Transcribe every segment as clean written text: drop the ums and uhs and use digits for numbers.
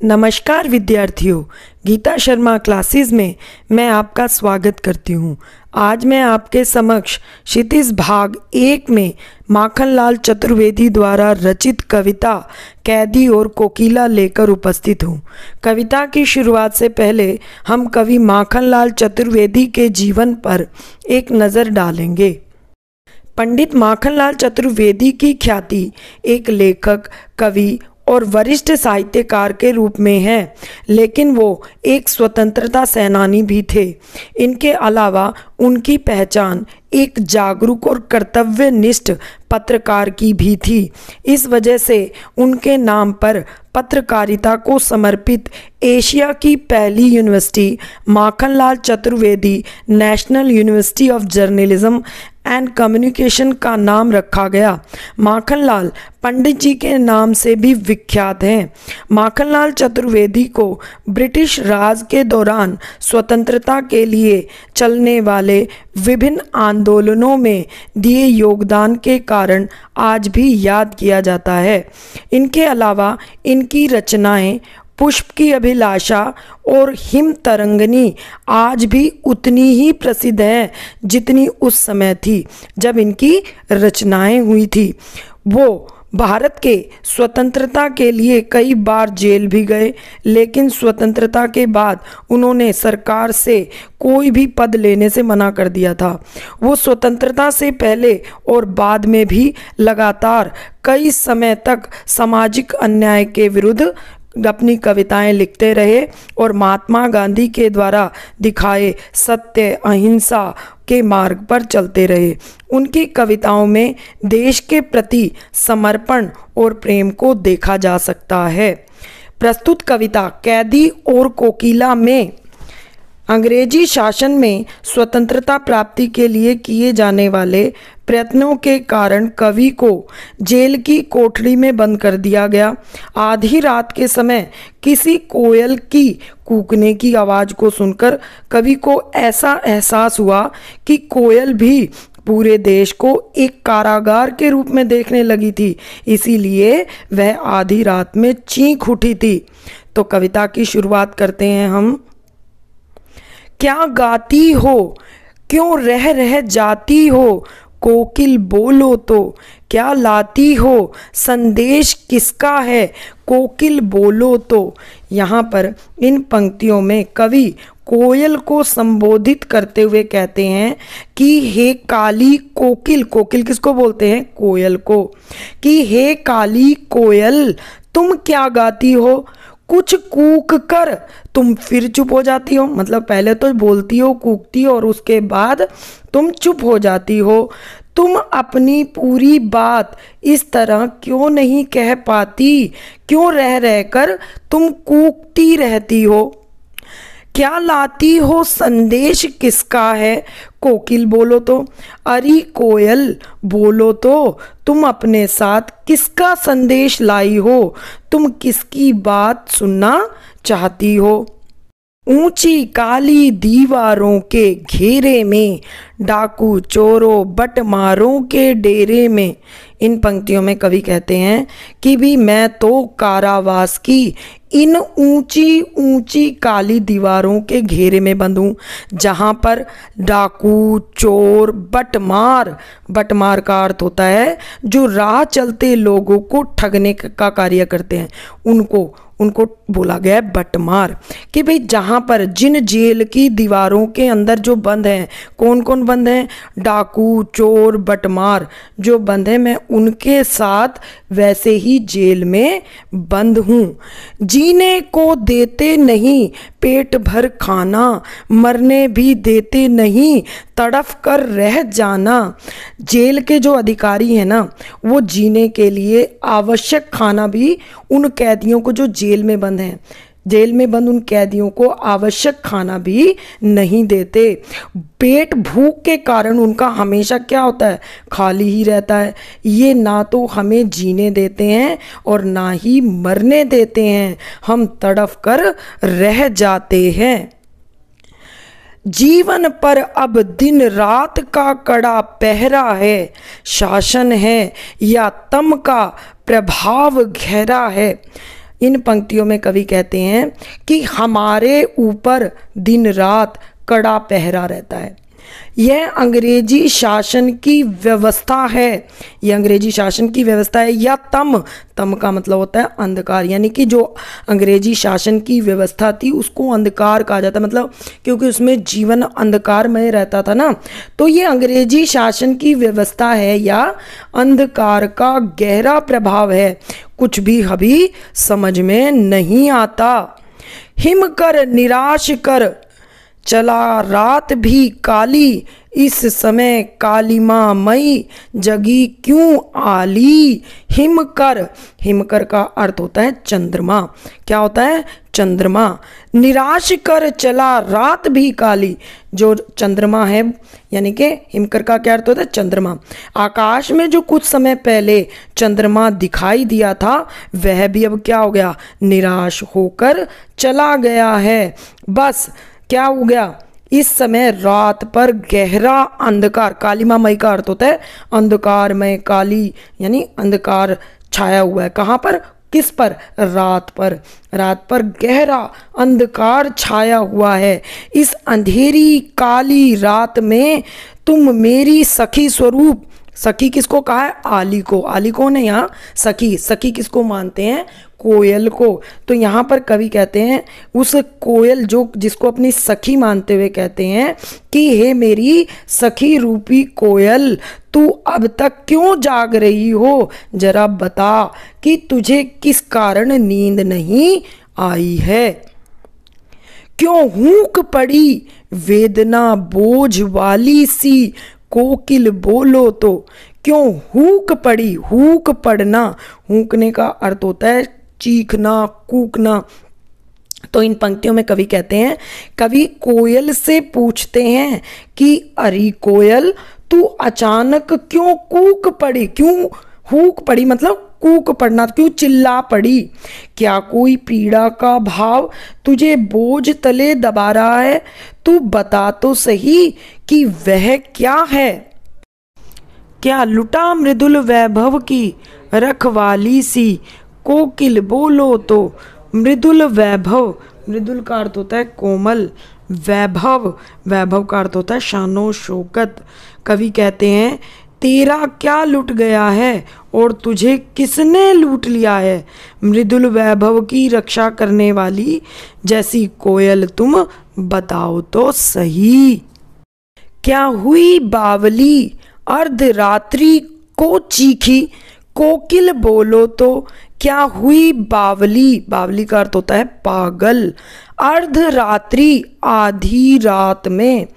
नमस्कार विद्यार्थियों, गीता शर्मा क्लासेस में मैं आपका स्वागत करती हूँ। आज मैं आपके समक्ष क्षितिज भाग 1 में माखनलाल चतुर्वेदी द्वारा रचित कविता कैदी और कोकिला लेकर उपस्थित हूँ। कविता की शुरुआत से पहले हम कवि माखनलाल चतुर्वेदी के जीवन पर एक नज़र डालेंगे। पंडित माखनलाल चतुर्वेदी की ख्याति एक लेखक, कवि और वरिष्ठ साहित्यकार के रूप में है, लेकिन वो एक स्वतंत्रता सेनानी भी थे। इनके अलावा उनकी पहचान एक जागरूक और कर्तव्यनिष्ठ पत्रकार की भी थी। इस वजह से उनके नाम पर पत्रकारिता को समर्पित एशिया की पहली university Makhanlal Chaturvedi national university of journalism and communication का नाम रखा गया। माखनलाल पंडित जी के नाम से भी विख्यात हैं। माखनलाल चतुर्वेदी को ब्रिटिश राज के दौरान स्वतंत्रता के लिए चलने वाले विभिन्न आंदोलनों में दिए योगदान के कारण आज भी याद किया जाता है। इनके अलावा इनकी रचनाएं पुष्प की अभिलाषा और हिम तरंगिनी आज भी उतनी ही प्रसिद्ध है जितनी उस समय थी जब इनकी रचनाएं हुई थी। वो भारत के स्वतंत्रता के लिए कई बार जेल भी गए, लेकिन स्वतंत्रता के बाद उन्होंने सरकार से कोई भी पद लेने से मना कर दिया था। वो स्वतंत्रता से पहले और बाद में भी लगातार कई समय तक सामाजिक अन्याय के विरुद्ध अपनी कविताएं लिखते रहे और महात्मा गांधी के द्वारा दिखाए सत्य अहिंसा के मार्ग पर चलते रहे। उनकी कविताओं में देश के प्रति समर्पण और प्रेम को देखा जा सकता है। प्रस्तुत कविता कैदी और कोकिला में अंग्रेजी शासन में स्वतंत्रता प्राप्ति के लिए किए जाने वाले प्रयत्नों के कारण कवि को जेल की कोठरी में बंद कर दिया गया। आधी रात के समय किसी कोयल की कूकने की आवाज़ को सुनकर कवि को ऐसा एहसास हुआ कि कोयल भी पूरे देश को एक कारागार के रूप में देखने लगी थी, इसीलिए वह आधी रात में चीख उठी थी। तो कविता की शुरुआत करते हैं हम। क्या गाती हो, क्यों रह रह जाती हो, कोकिल बोलो तो, क्या लाती हो, संदेश किसका है, कोकिल बोलो तो। यहाँ पर इन पंक्तियों में कवि कोयल को संबोधित करते हुए कहते हैं कि हे काली कोकिल, कोकिल किसको बोलते हैं? कोयल को। कि हे काली कोयल, तुम क्या गाती हो, कुछ कूक कर तुम फिर चुप हो जाती हो। मतलब पहले तो बोलती हो, कूकती हो और उसके बाद तुम चुप हो जाती हो। तुम अपनी पूरी बात इस तरह क्यों नहीं कह पाती, क्यों रह रह कर तुम कूकती रहती हो। क्या लाती हो, संदेश किसका है, कोकिल बोलो तो। अरे कोयल बोलो तो, तुम अपने साथ किसका संदेश लाई हो, तुम किसकी बात सुनना चाहती हो। ऊंची काली दीवारों के घेरे में, डाकू चोरों बटमारों के डेरे में। इन पंक्तियों में कवि कहते हैं कि भी मैं तो कारावास की इन ऊंची ऊंची काली दीवारों के घेरे में बंद हूँ, जहाँ पर डाकू चोर बटमार, बटमार का अर्थ होता है जो राह चलते लोगों को ठगने का कार्य करते हैं, उनको बोला गया है बटमार। कि भाई जहाँ पर जिन जेल की दीवारों के अंदर जो बंद हैं, कौन कौन बंद हैं? डाकू चोर बटमार जो बंद हैं, मैं उनके साथ वैसे ही जेल में बंद हूँ। जीने को देते नहीं पेट भर खाना, मरने भी देते नहीं तड़फ कर रह जाना। जेल के जो अधिकारी हैं ना, वो जीने के लिए आवश्यक खाना भी उन कैदियों को जो जेल में बंद हैं, जेल में बंद उन कैदियों को आवश्यक खाना भी नहीं देते। पेट भूख के कारण उनका हमेशा क्या होता है? खाली ही रहता है। ये ना तो हमें जीने देते हैं और ना ही मरने देते हैं, हम तड़फ कर रह जाते हैं। जीवन पर अब दिन रात का कड़ा पहरा है, शासन है या तम का प्रभाव गहरा है। इन पंक्तियों में कवि कहते हैं कि हमारे ऊपर दिन रात कड़ा पहरा रहता है। यह अंग्रेजी शासन की व्यवस्था है, यह अंग्रेजी शासन की व्यवस्था है। या तम का मतलब होता है अंधकार, यानी कि जो अंग्रेजी शासन की व्यवस्था थी उसको अंधकार कहा जाता है, मतलब क्योंकि उसमें जीवन अंधकारमय रहता था ना। तो ये अंग्रेजी शासन की व्यवस्था है या अंधकार का गहरा प्रभाव है, कुछ भी अभी समझ में नहीं आता। हिम कर निराश कर चला रात भी काली, इस समय कालिमा मई जगी क्यों आली। हिमकर का अर्थ होता है चंद्रमा। क्या होता है? चंद्रमा। निराश कर चला रात भी काली, जो चंद्रमा है यानी कि हिमकर का क्या अर्थ होता है? चंद्रमा। आकाश में जो कुछ समय पहले चंद्रमा दिखाई दिया था वह भी अब क्या हो गया? निराश होकर चला गया है। बस क्या हो गया? इस समय रात पर गहरा अंधकार, कालिमामय का अर्थ होता है अंधकारमय, काली यानी अंधकार छाया हुआ है। कहाँ पर? किस पर? रात पर। रात पर गहरा अंधकार छाया हुआ है। इस अंधेरी काली रात में तुम मेरी सखी स्वरूप, सखी किसको कहा है? आली को। आली कौन है यहाँ? सखी। सखी किसको मानते हैं? कोयल को। तो यहाँ पर कवि कहते हैं उस कोयल जो जिसको अपनी सखी मानते हुए कहते हैं कि हे मेरी सखी रूपी कोयल, तू अब तक क्यों जाग रही हो? जरा बता कि तुझे किस कारण नींद नहीं आई है। क्यों हूक पड़ी वेदना बोझ वाली सी, कोकिल बोलो तो। क्यों हूक पड़ी? हूक पड़ना, हूकने का अर्थ होता है चीखना, कूकना। तो इन पंक्तियों में कवि कहते हैं, कवि कोयल से पूछते हैं कि अरे कोयल, तू अचानक क्यों कूक पड़ी? क्यों हूक पड़ी मतलब कूक पड़ना, क्यों चिल्ला पड़ी? क्या कोई पीड़ा का भाव तुझे बोझ तले दबा रहा है? तू बता तो सही कि वह क्या है। क्या लुटा मृदुल वैभव की रखवाली सी, कोकिल बोलो तो। मृदुल वैभव, मृदुल का अर्थ होता है कोमल, वैभव का अर्थ होता है शानो शौकत। कवि कहते हैं तेरा क्या लुट गया है और तुझे किसने लूट लिया है? मृदुल वैभव की रक्षा करने वाली जैसी कोयल तुम बताओ तो सही। क्या हुई बावली अर्धरात्रि को चीखी, कोकिल बोलो तो। क्या हुई बावली, बावली का अर्थ होता है पागल, अर्धरात्रि आधी रात में।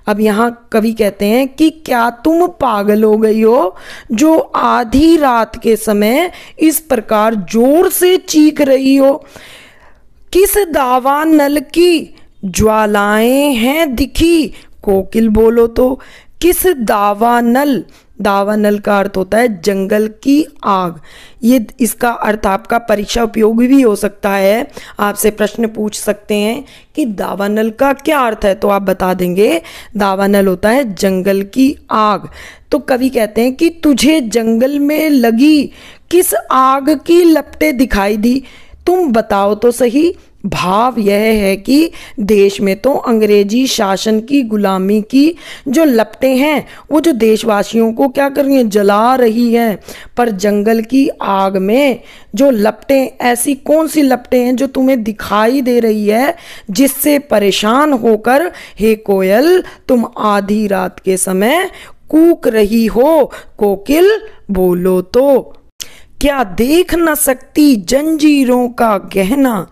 अब यहाँ कवि कहते हैं कि क्या तुम पागल हो गई हो जो आधी रात के समय इस प्रकार जोर से चीख रही हो? किस दावा नल की ज्वालाएं हैं दिखी, कोकिल बोलो तो। किस दावानल, दावानल का अर्थ होता है जंगल की आग। ये इसका अर्थ आपका परीक्षा उपयोगी भी हो सकता है, आपसे प्रश्न पूछ सकते हैं कि दावानल का क्या अर्थ है, तो आप बता देंगे दावानल होता है जंगल की आग। तो कवि कहते हैं कि तुझे जंगल में लगी किस आग की लपटें दिखाई दी, तुम बताओ तो सही। भाव यह है कि देश में तो अंग्रेजी शासन की गुलामी की जो लपटें हैं वो जो देशवासियों को क्या कर रही हैं, जला रही हैं। पर जंगल की आग में जो लपटें, ऐसी कौन सी लपटें हैं जो तुम्हें दिखाई दे रही है जिससे परेशान होकर हे कोयल तुम आधी रात के समय कूक रही हो, कोकिल बोलो तो। क्या देख न सकती जंजीरों का गहना,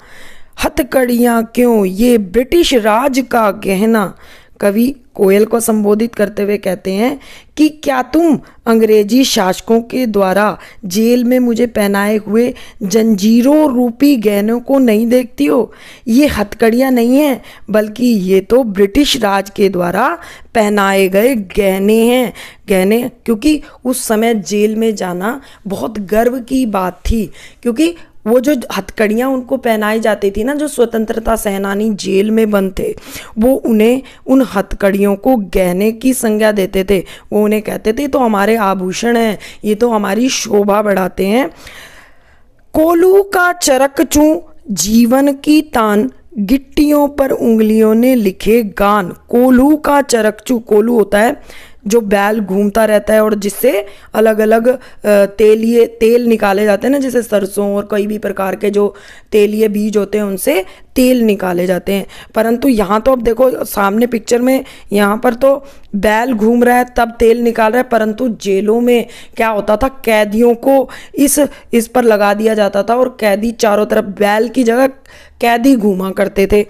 हथकड़ियाँ क्यों ये ब्रिटिश राज का गहना। कवि कोयल को संबोधित करते हुए कहते हैं कि क्या तुम अंग्रेजी शासकों के द्वारा जेल में मुझे पहनाए हुए जंजीरों रूपी गहनों को नहीं देखती हो? ये हथकड़ियाँ नहीं हैं बल्कि ये तो ब्रिटिश राज के द्वारा पहनाए गए गहने हैं। गहने क्योंकि उस समय जेल में जाना बहुत गर्व की बात थी, क्योंकि वो जो हथकड़ियाँ उनको पहनाई जाती थी ना, जो स्वतंत्रता सेनानी जेल में बंद थे वो उन्हें उन हथकड़ियों को गहने की संज्ञा देते थे। वो उन्हें कहते थे तो हमारे आभूषण हैं, ये तो हमारी शोभा बढ़ाते हैं। कोलू का चरक चूं जीवन की तान, गिट्टियों पर उंगलियों ने लिखे गान। कोल्हू का चरकचू, कोल्हू होता है जो बैल घूमता रहता है और जिससे अलग अलग तेल निकाले जाते हैं ना, जैसे सरसों और कोई भी प्रकार के जो तेलीय बीज होते हैं उनसे तेल निकाले जाते हैं। परंतु यहाँ तो अब देखो सामने पिक्चर में, यहाँ पर तो बैल घूम रहा है तब तेल निकाल रहा है, परंतु जेलों में क्या होता था, कैदियों को इस पर लगा दिया जाता था और कैदी चारों तरफ, बैल की जगह कैदी घूमा करते थे।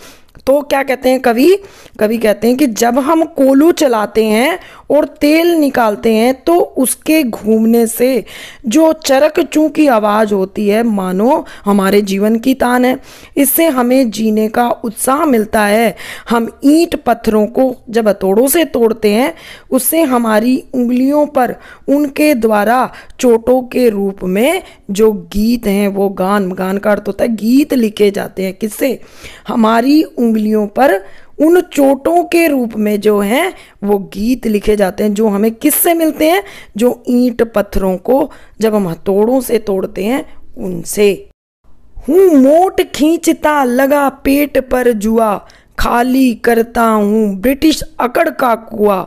तो क्या कहते हैं कवि कहते हैं कि जब हम कोल्हू चलाते हैं और तेल निकालते हैं तो उसके घूमने से जो चरक चूं की आवाज़ होती है मानो हमारे जीवन की तान है। इससे हमें जीने का उत्साह मिलता है। हम ईंट पत्थरों को जब हथौड़ों से तोड़ते हैं उससे हमारी उंगलियों पर उनके द्वारा चोटों के रूप में जो गीत हैं वो गान का अर्थ होता है गीत लिखे जाते हैं। किससे? हमारी उंगलियों पर उन चोटों के रूप में जो हैं वो गीत लिखे जाते हैं, जो हमें किससे मिलते हैं? जो ईंट पत्थरों को जब हम हथौड़ों से तोड़ते हैं उनसे। हूँ मोट खींचता लगा पेट पर जुआ, खाली करता हूँ ब्रिटिश अकड़ का कुआ।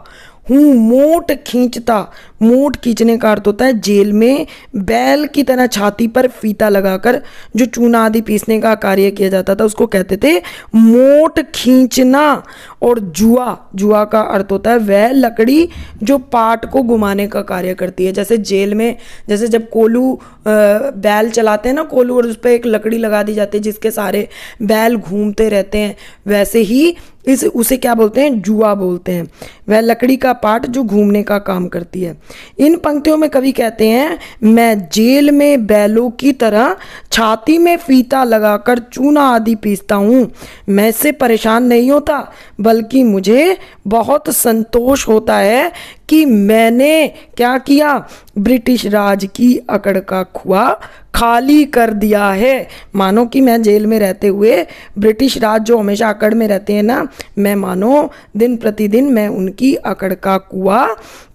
हूँ मोट खींचता, मोट खींचने का अर्थ होता है जेल में बैल की तरह छाती पर फीता लगाकर जो चूना आदि पीसने का कार्य किया जाता था उसको कहते थे मोट खींचना। और जुआ का अर्थ होता है वह लकड़ी जो पाट को घुमाने का कार्य करती है। जैसे जेल में, जैसे जब कोल्हू बैल चलाते हैं ना कोल्हू, और उस पर एक लकड़ी लगा दी जाती है जिसके सारे बैल घूमते रहते हैं, वैसे ही उसे क्या बोलते हैं? जुआ बोलते हैं। वह लकड़ी का पाट जो घूमने का काम करती है। इन पंक्तियों में कवि कहते हैं मैं जेल में बैलों की तरह छाती में फीता लगाकर चूना आदि पीसता हूँ। मैं इससे परेशान नहीं होता बल्कि मुझे बहुत संतोष होता है कि मैंने क्या किया? ब्रिटिश राज की अकड़ का कुआं खाली कर दिया है। मानो कि मैं जेल में रहते हुए ब्रिटिश राज जो हमेशा अकड़ में रहते हैं ना, मैं मानो दिन प्रतिदिन मैं उनकी अकड़ का कुआं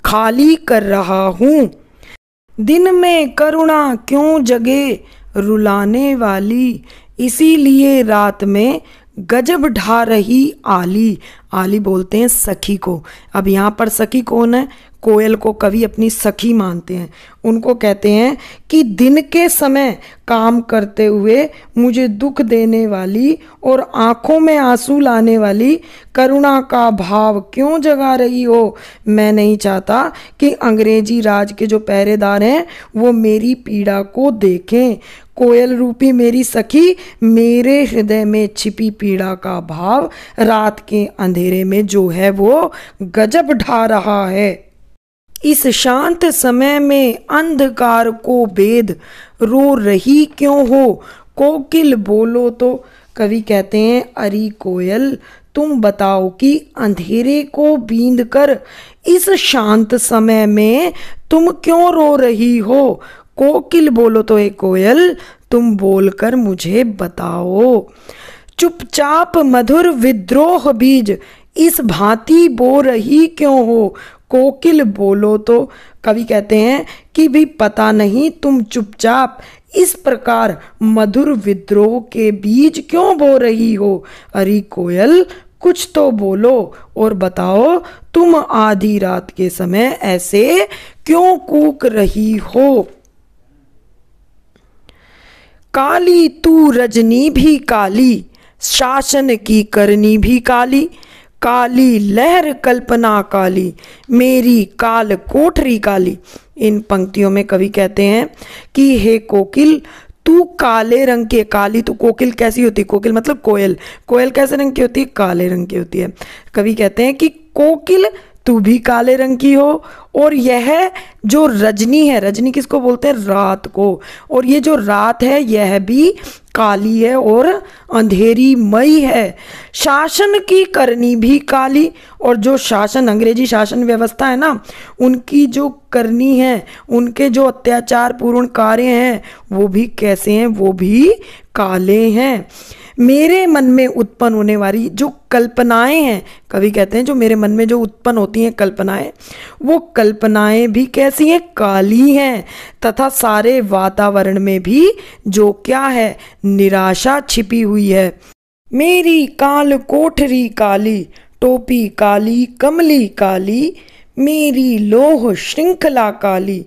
खाली कर रहा हूँ। दिन में करुणा क्यों जगे रुलाने वाली, इसीलिए रात में गजब ढा रही आली। आली बोलते हैं सखी को। अब यहाँ पर सखी कौन है? कोयल को कवि अपनी सखी मानते हैं। उनको कहते हैं कि दिन के समय काम करते हुए मुझे दुख देने वाली और आंखों में आंसू लाने वाली करुणा का भाव क्यों जगा रही हो। मैं नहीं चाहता कि अंग्रेजी राज के जो पहरेदार हैं वो मेरी पीड़ा को देखें। कोयल रूपी मेरी सखी मेरे हृदय में छिपी पीड़ा का भाव रात के अंधेरे में जो है वो गजब ढा रहा है। इस शांत समय में अंधकार को भेद रो रही क्यों हो, कोकिल बोलो तो। कवि कहते हैं अरी कोयल तुम बताओ कि अंधेरे को बींद कर इस शांत समय में तुम क्यों रो रही हो। कोकिल बोलो तो एक कोयल तुम बोलकर मुझे बताओ। चुपचाप मधुर विद्रोह बीज इस भांति बो रही क्यों हो। कोकिल बोलो तो। कवि कहते हैं कि भी पता नहीं तुम चुपचाप इस प्रकार मधुर विद्रोह के बीज क्यों बो रही हो। अरे कोयल कुछ तो बोलो और बताओ तुम आधी रात के समय ऐसे क्यों कूक रही हो। काली तू रजनी भी काली, शासन की करनी भी काली, काली लहर कल्पना काली, मेरी काल कोठरी काली। इन पंक्तियों में कवि कहते हैं कि हे कोकिल तू काले रंग की, काली तो कोकिल कैसी होती? कोकिल मतलब कोयल। कोयल कैसे रंग की होती है? काले रंग की होती है। कवि कहते हैं कि कोकिल तू भी काले रंग की हो, और यह जो रजनी है, रजनी किसको बोलते हैं? रात को। और ये जो रात है यह भी काली है और अंधेरी मई है। शासन की करनी भी काली, और जो शासन, अंग्रेजी शासन व्यवस्था है ना, उनकी जो करनी है, उनके जो अत्याचार पूर्ण कार्य हैं वो भी कैसे हैं? वो भी काले हैं। मेरे मन में उत्पन्न होने वाली जो कल्पनाएं हैं, कवि कहते हैं जो मेरे मन में जो उत्पन्न होती हैं कल्पनाएं, वो कल्पनाएं भी कैसी हैं, काली हैं, तथा सारे वातावरण में भी जो क्या है, निराशा छिपी हुई है। मेरी काल कोठरी काली, टोपी काली, कमली काली, मेरी लोह श्रृंखला काली,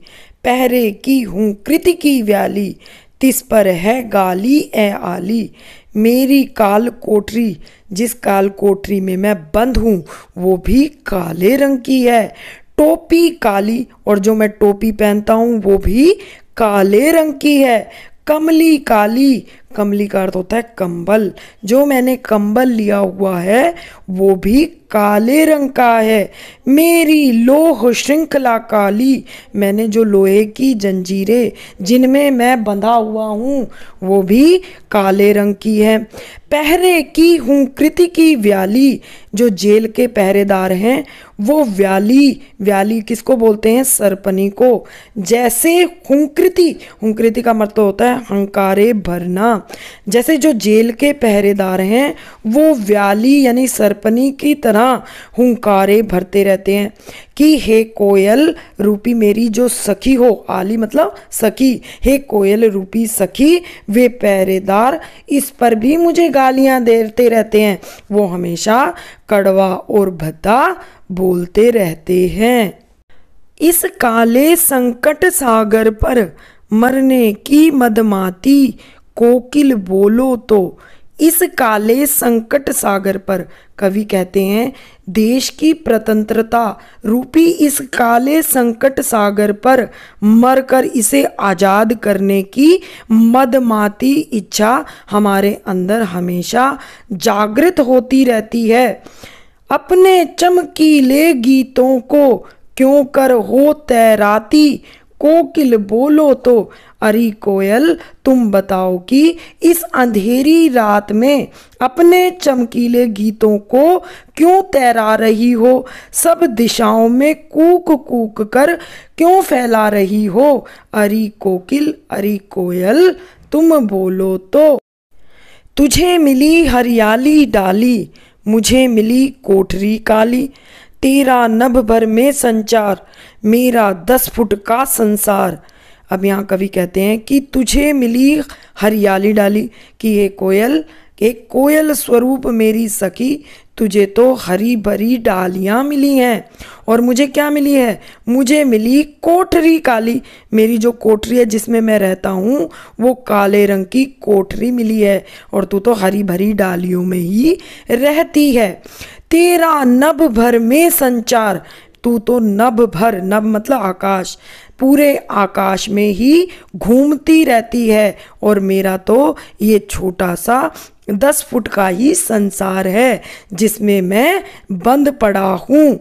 पहरे की हूँ कृति की व्याली, तिस पर है गाली ए आली। मेरी काल कोठरी, जिस काल कोठरी में मैं बंद हूँ वो भी काले रंग की है। टोपी काली, और जो मैं टोपी पहनता हूँ वो भी काले रंग की है। कमली काली, कमली का अर्थ होता है कंबल, जो मैंने कंबल लिया हुआ है वो भी काले रंग का है। मेरी लोह श्रृंखला काली, मैंने जो लोहे की जंजीरें जिनमें मैं बंधा हुआ हूँ वो भी काले रंग की है। पहरे की हूँ कृति की व्याली, जो जेल के पहरेदार हैं वो व्याली, व्याली किसको बोलते हैं, सरपनी को। जैसे हुंकृति, हुंकृति का मतलब होता है हंकारे भरना, जैसे जो जेल के पहरेदार हैं वो व्याली यानी सरपनी की तरह हुंकारे भरते रहते हैं कि हे कोयल रूपी मेरी जो सखी हो, आली मतलब सखी, हे कोयल रूपी सखी, वे पहरेदार इस पर भी मुझे गालियां देते रहते हैं, वो हमेशा कड़वा और भद्दा बोलते रहते हैं। इस काले संकट सागर पर मरने की मदमाती, कोकिल बोलो तो। इस काले संकट सागर पर, कवि कहते हैं देश की स्वतंत्रता रूपी इस काले संकट सागर पर मरकर इसे आजाद करने की मदमाती इच्छा हमारे अंदर हमेशा जागृत होती रहती है। अपने चमकीले गीतों को क्यों कर हो तैराती, कोकिल बोलो तो। अरे कोयल तुम बताओ कि इस अंधेरी रात में अपने चमकीले गीतों को क्यों तैरा रही हो, सब दिशाओं में कूक कूक कर क्यों फैला रही हो। अरे कोकिल, अरे कोयल तुम बोलो तो। तुझे मिली हरियाली डाली, मुझे मिली कोठरी काली, तेरा नभ भर में संचार, मेरा 10 फुट का संसार। अब यहाँ कवि कहते हैं कि तुझे मिली हरियाली डाली, कि ये कोयल, एक कोयल स्वरूप मेरी सखी, तुझे तो हरी भरी डालियाँ मिली हैं, और मुझे क्या मिली है, मुझे मिली कोठरी काली, मेरी जो कोठरी है जिसमें मैं रहता हूँ वो काले रंग की कोठरी मिली है, और तू तो हरी भरी डालियों में ही रहती है। तेरा नभ भर में संचार, तू तो नभ भर, नभ मतलब आकाश, पूरे आकाश में ही घूमती रहती है, और मेरा तो ये छोटा सा 10 फुट का ही संसार है जिसमें मैं बंद पड़ा हूँ।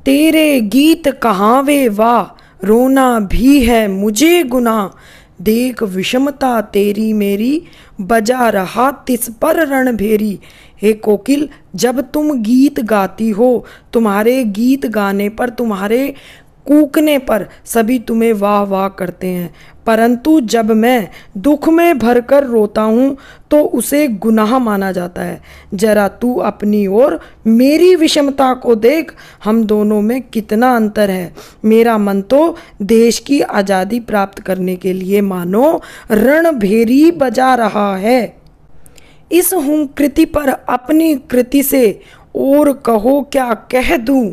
तेरे गीत कहावे वाह, रोना भी है मुझे गुनाह, देख विषमता तेरी मेरी, बजा रहा तिस पर रणभेरी। हे कोकिल, जब तुम गीत गाती हो, तुम्हारे गीत गाने पर, तुम्हारे कूकने पर सभी तुम्हें वाह वाह करते हैं, परंतु जब मैं दुख में भरकर रोता हूँ तो उसे गुनाह माना जाता है। जरा तू अपनी ओर मेरी विषमता को देख, हम दोनों में कितना अंतर है। मेरा मन तो देश की आज़ादी प्राप्त करने के लिए मानो रणभेरी बजा रहा है। इस हुंकृति पर अपनी कृति से और कहो क्या कह दूं,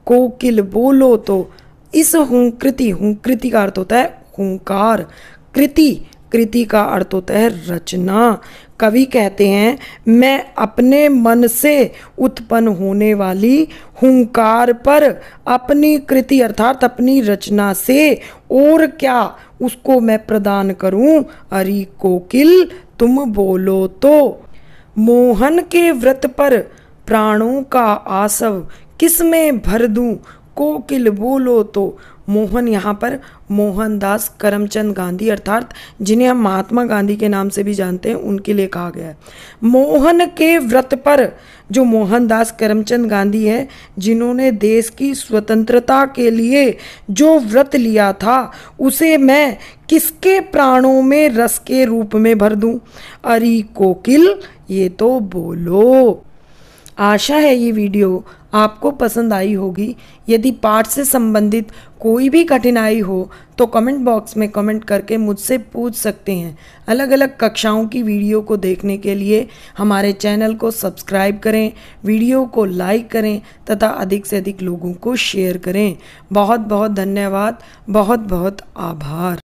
कोकिल बोलो तो। इस हुंकृति, हुंकृति का अर्थ होता है हुंकार, कृति, कृति का अर्थ होता है रचना। कवि कहते हैं मैं अपने मन से उत्पन्न होने वाली हुंकार पर अपनी कृति अर्थात अपनी रचना से और क्या उसको मैं प्रदान करूं। अरे कोकिल तुम बोलो तो। मोहन के व्रत पर प्राणों का आसव किस में भर दूं, कोकिल बोलो तो। मोहन यहाँ पर मोहनदास करमचंद गांधी अर्थात जिन्हें हम महात्मा गांधी के नाम से भी जानते हैं उनके लिए कहा गया है। मोहन के व्रत पर, जो मोहनदास करमचंद गांधी है जिन्होंने देश की स्वतंत्रता के लिए जो व्रत लिया था, उसे मैं किसके प्राणों में रस के रूप में भर दूं? अरे कोकिल ये तो बोलो। आशा है ये वीडियो आपको पसंद आई होगी। यदि पाठ से संबंधित कोई भी कठिनाई हो तो कमेंट बॉक्स में कमेंट करके मुझसे पूछ सकते हैं। अलग अलग कक्षाओं की वीडियो को देखने के लिए हमारे चैनल को सब्सक्राइब करें, वीडियो को लाइक करें तथा अधिक से अधिक लोगों को शेयर करें। बहुत बहुत धन्यवाद, बहुत बहुत आभार।